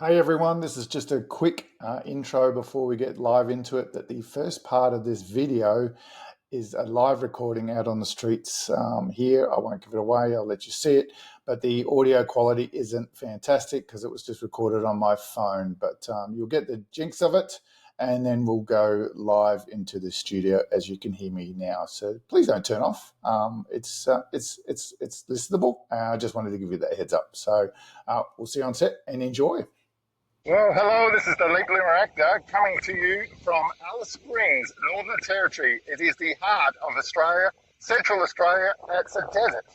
Hey everyone, this is just a quick intro before we get live into it. That the first part of this video is a live recording out on the streets here. I won't give it away, I'll let you see it. But the audio quality isn't fantastic because it was just recorded on my phone. But you'll get the jinx of it, and then we'll go live into the studio as you can hear me now. So please don't turn off. It's listenable. I just wanted to give you that heads up. So we'll see you on set and enjoy. Well, hello, this is the thelatebloomeractor coming to you from Alice Springs, Northern Territory. It is the heart of Australia, Central Australia. It's a desert.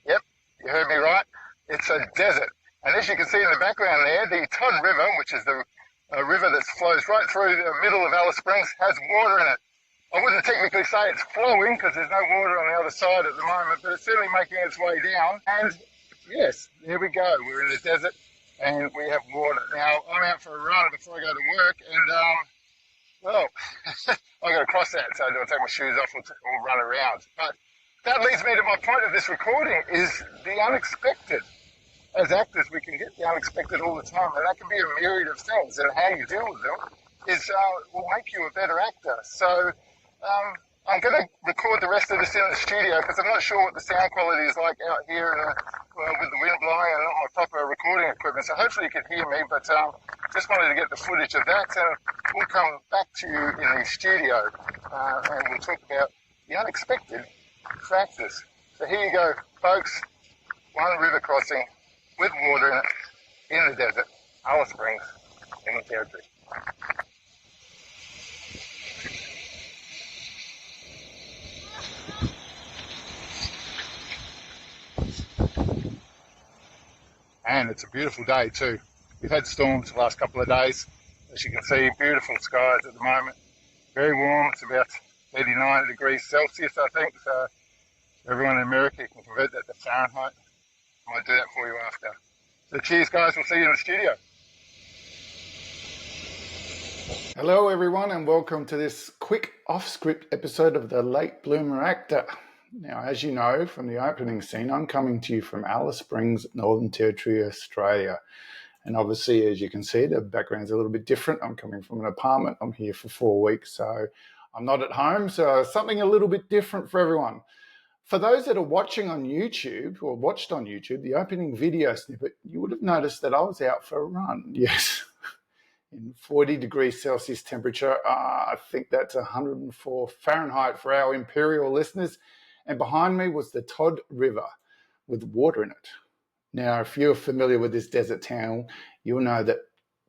Yep, you heard me right. It's a desert. And as you can see in the background there, the Todd River, which is the river that flows right through the middle of Alice Springs, has water in it. I wouldn't technically say it's flowing because there's no water on the other side at the moment, but it's certainly making its way down. And yes, here we go. We're in the desert. And we have water. Now, I'm out for a run before I go to work, and, well, I've got to cross that, so I'll take my shoes off or run around. But that leads me to my point of this recording, is the unexpected. As actors, we can get the unexpected all the time, and that can be a myriad of things, and how you deal with them will make you a better actor. So I'm going to record the rest of this in the studio because I'm not sure what the sound quality is like out here with the wind blowing and not my proper recording equipment. So hopefully you can hear me, but just wanted to get the footage of that, and we'll come back to you in the studio and we'll talk about the unexpected factors. So here you go, folks. One river crossing with water in it in the desert, Alice Springs, in the territory. And it's a beautiful day too. We've had storms the last couple of days. As you can see, beautiful skies at the moment. Very warm, it's about 39 degrees Celsius, I think. So everyone in America can convert that to Fahrenheit. I might do that for you after. So cheers guys, we'll see you in the studio. Hello everyone, and welcome to this quick off-script episode of the Late Bloomer Actor. Now, as you know from the opening scene, I'm coming to you from Alice Springs, Northern Territory, Australia. And obviously, as you can see, the background's a little bit different. I'm coming from an apartment. I'm here for 4 weeks, so I'm not at home. So something a little bit different for everyone. For those that are watching on YouTube or watched on YouTube, the opening video snippet, you would have noticed that I was out for a run. Yes, in 40 degrees Celsius temperature. I think that's 104 Fahrenheit for our imperial listeners. And behind me was the Todd River with water in it. Now, if you're familiar with this desert town, you'll know that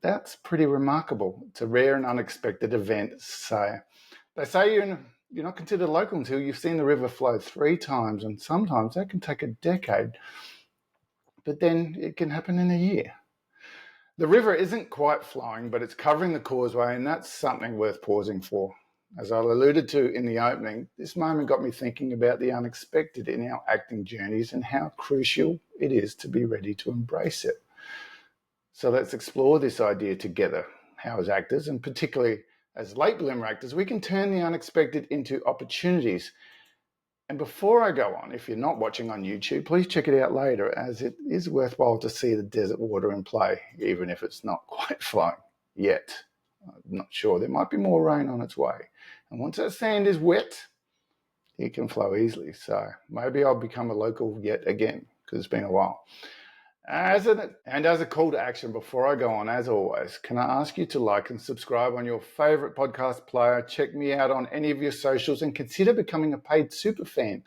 that's pretty remarkable. It's a rare and unexpected event. So they say you're not considered local until you've seen the river flow 3 times, and sometimes that can take a decade, but then it can happen in a year. The river isn't quite flowing, but it's covering the causeway, and that's something worth pausing for. As I alluded to in the opening, this moment got me thinking about the unexpected in our acting journeys and how crucial it is to be ready to embrace it. So let's explore this idea together. How as actors, and particularly as late bloomer actors, we can turn the unexpected into opportunities. And before I go on, if you're not watching on YouTube, please check it out later, as it is worthwhile to see the desert water in play, even if it's not quite flowing yet. I'm not sure. There might be more rain on its way. And once that sand is wet, it can flow easily. So maybe I'll become a local yet again, because it's been a while. As a call to action, before I go on, as always, can I ask you to like and subscribe on your favorite podcast player? Check me out on any of your socials and consider becoming a paid super fan.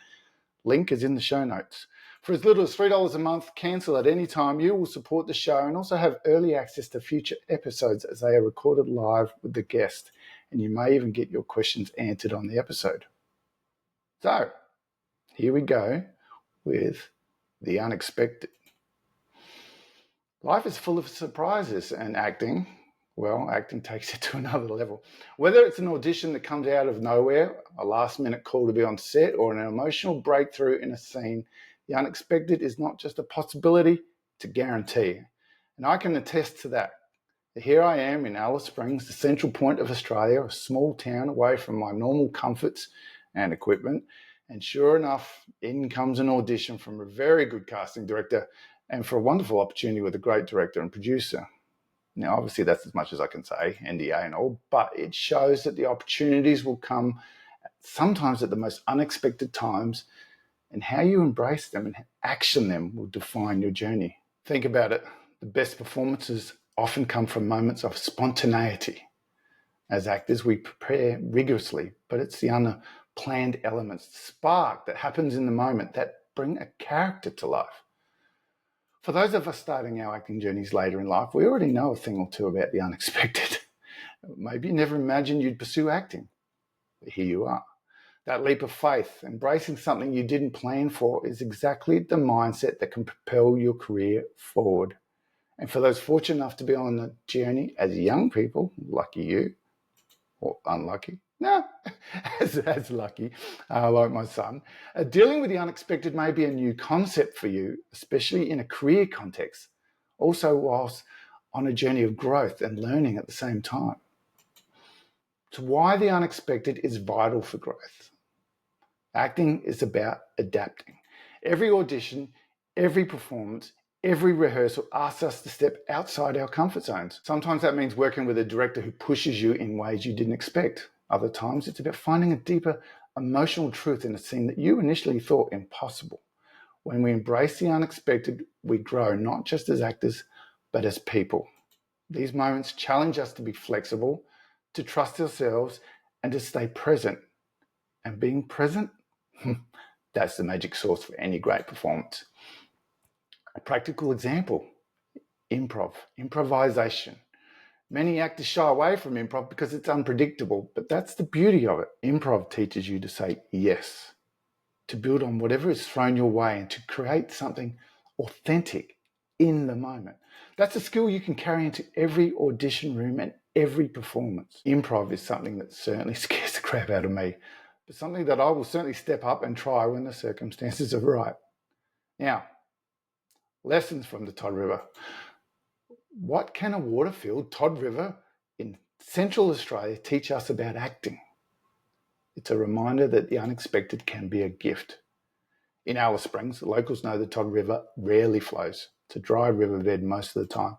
Link is in the show notes. For as little as $3 a month, cancel at any time. You will support the show and also have early access to future episodes as they are recorded live with the guest. And you may even get your questions answered on the episode. So, here we go with the unexpected. Life is full of surprises, and acting takes it to another level. Whether it's an audition that comes out of nowhere, a last-minute call to be on set, or an emotional breakthrough in a scene, the unexpected is not just a possibility, it's a guarantee. And I can attest to that. Here I am in Alice Springs, the central point of Australia, a small town away from my normal comforts and equipment. And sure enough, in comes an audition from a very good casting director and for a wonderful opportunity with a great director and producer. Now, obviously, that's as much as I can say, NDA and all, but it shows that the opportunities will come sometimes at the most unexpected times, and how you embrace them and action them will define your journey. Think about it. The best performances often come from moments of spontaneity. As actors, we prepare rigorously, but it's the unplanned elements, the spark that happens in the moment that bring a character to life. For those of us starting our acting journeys later in life, we already know a thing or two about the unexpected. Maybe you never imagined you'd pursue acting, but here you are. That leap of faith, embracing something you didn't plan for, is exactly the mindset that can propel your career forward. And for those fortunate enough to be on the journey as young people, lucky you, or unlucky, no, as lucky, like my son, dealing with the unexpected may be a new concept for you, especially in a career context, also whilst on a journey of growth and learning at the same time. So why the unexpected is vital for growth. Acting is about adapting. Every audition, every performance, every rehearsal asks us to step outside our comfort zones. Sometimes that means working with a director who pushes you in ways you didn't expect. Other times it's about finding a deeper emotional truth in a scene that you initially thought impossible. When we embrace the unexpected, we grow not just as actors, but as people. These moments challenge us to be flexible, to trust ourselves, and to stay present. And being present, that's the magic sauce for any great performance. A practical example, improvisation. Many actors shy away from improv because it's unpredictable, but that's the beauty of it. Improv teaches you to say yes, to build on whatever is thrown your way and to create something authentic in the moment. That's a skill you can carry into every audition room and every performance. Improv is something that certainly scares the crap out of me, but something that I will certainly step up and try when the circumstances are right. Now, lessons from the Todd River. What can a water-filled Todd River in Central Australia teach us about acting? It's a reminder that the unexpected can be a gift. In Alice Springs, the locals know the Todd River rarely flows. It's a dry riverbed most of the time.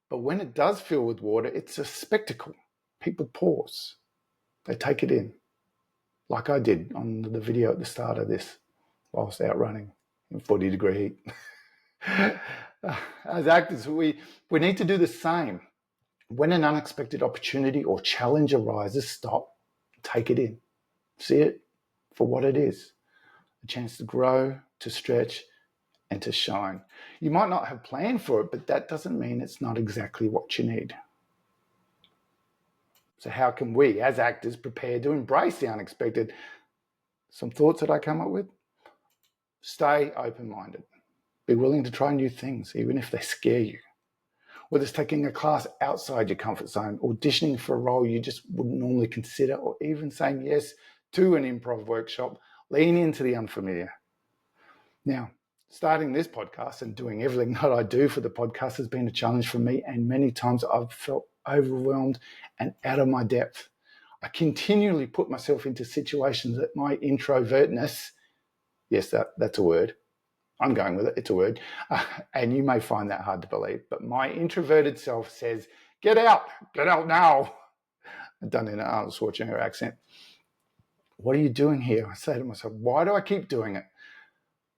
But when it does fill with water, it's a spectacle. People pause. They take it in, like I did on the video at the start of this, whilst out running in 40-degree heat. As actors, we need to do the same. When an unexpected opportunity or challenge arises, stop, take it in. See it for what it is. A chance to grow, to stretch, and to shine. You might not have planned for it, but that doesn't mean it's not exactly what you need. So how can we, as actors, prepare to embrace the unexpected? Some thoughts that I come up with. Stay open-minded. Be willing to try new things, even if they scare you. Whether it's taking a class outside your comfort zone, auditioning for a role you just wouldn't normally consider, or even saying yes to an improv workshop, lean into the unfamiliar. Now, starting this podcast and doing everything that I do for the podcast has been a challenge for me, and many times I've felt overwhelmed and out of my depth. I continually put myself into situations that my introvertness, yes, that's a word, I'm going with it, it's a word, and you may find that hard to believe, but my introverted self says, get out now. I've done it in an Arnold Schwarzenegger accent. What are you doing here? I say to myself, why do I keep doing it?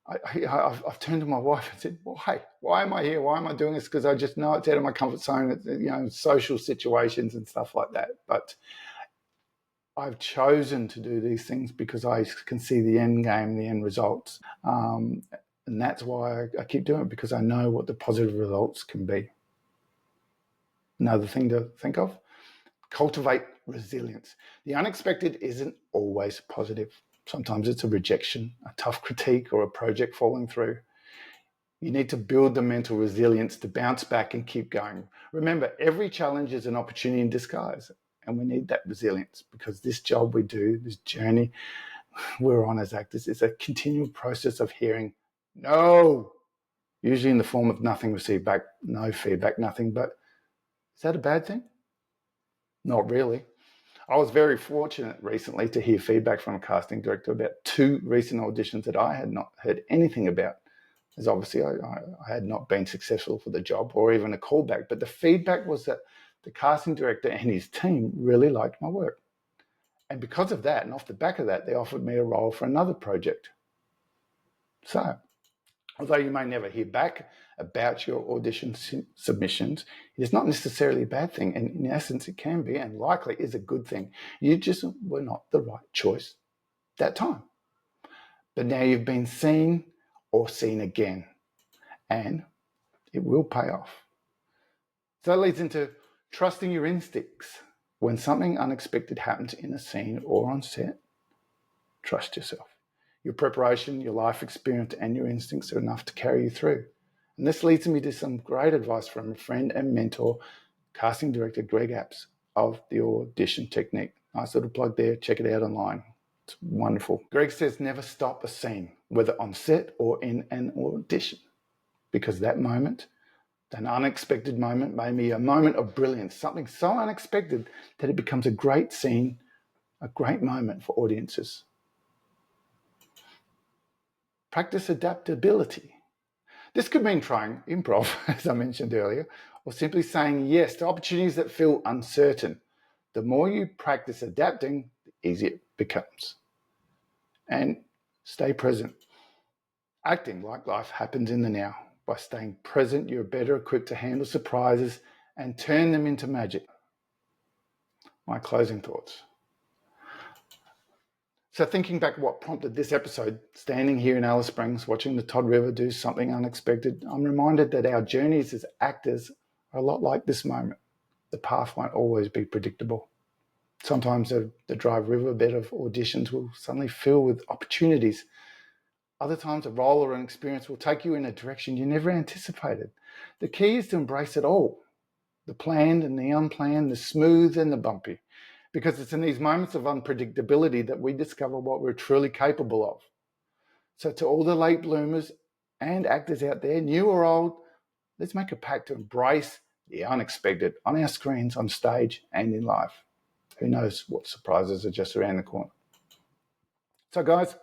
I've turned to my wife and said, why? Why am I here? Why am I doing this? Because I just know it's out of my comfort zone, social situations and stuff like that. But I've chosen to do these things because I can see the end game, the end results. And that's why I keep doing it, because I know what the positive results can be. Another thing to think of, cultivate resilience. The unexpected isn't always positive. Sometimes it's a rejection, a tough critique, or a project falling through. You need to build the mental resilience to bounce back and keep going. Remember, every challenge is an opportunity in disguise, and we need that resilience, because this job we do, this journey we're on as actors, is a continual process of hearing no, usually in the form of nothing received back, no feedback, nothing. But is that a bad thing? Not really. I was very fortunate recently to hear feedback from a casting director about 2 recent auditions that I had not heard anything about. as obviously I had not been successful for the job or even a callback. But the feedback was that the casting director and his team really liked my work. And because of that, and off the back of that, they offered me a role for another project. So, although you may never hear back about your audition submissions, it is not necessarily a bad thing. And in essence, it can be and likely is a good thing. You just were not the right choice that time. But now you've been seen or seen again, and it will pay off. So that leads into trusting your instincts. When something unexpected happens in a scene or on set, trust yourself. Your preparation, your life experience, and your instincts are enough to carry you through. And this leads me to some great advice from a friend and mentor, casting director Greg Apps of the Audition Technique. Nice little plug there. Check it out online. It's wonderful. Greg says never stop a scene, whether on set or in an audition, because that moment, an unexpected moment, may be a moment of brilliance, something so unexpected that it becomes a great scene, a great moment for audiences. Practice adaptability. This could mean trying improv, as I mentioned earlier, or simply saying yes to opportunities that feel uncertain. The more you practice adapting, the easier it becomes. And stay present. Acting like life happens in the now. By staying present, you're better equipped to handle surprises and turn them into magic. My closing thoughts. So thinking back what prompted this episode, standing here in Alice Springs, watching the Todd River do something unexpected, I'm reminded that our journeys as actors are a lot like this moment. The path won't always be predictable. Sometimes the dry riverbed of auditions will suddenly fill with opportunities. Other times a role or an experience will take you in a direction you never anticipated. The key is to embrace it all, the planned and the unplanned, the smooth and the bumpy, because it's in these moments of unpredictability that we discover what we're truly capable of. So to all the late bloomers and actors out there, new or old, let's make a pact to embrace the unexpected on our screens, on stage, and in life. Who knows what surprises are just around the corner. So guys,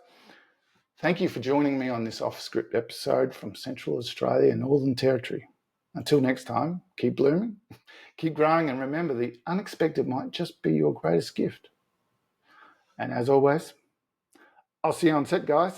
thank you for joining me on this off-script episode from Central Australia and Northern Territory. Until next time, keep blooming, keep growing, and remember the unexpected might just be your greatest gift. And as always, I'll see you on set, guys.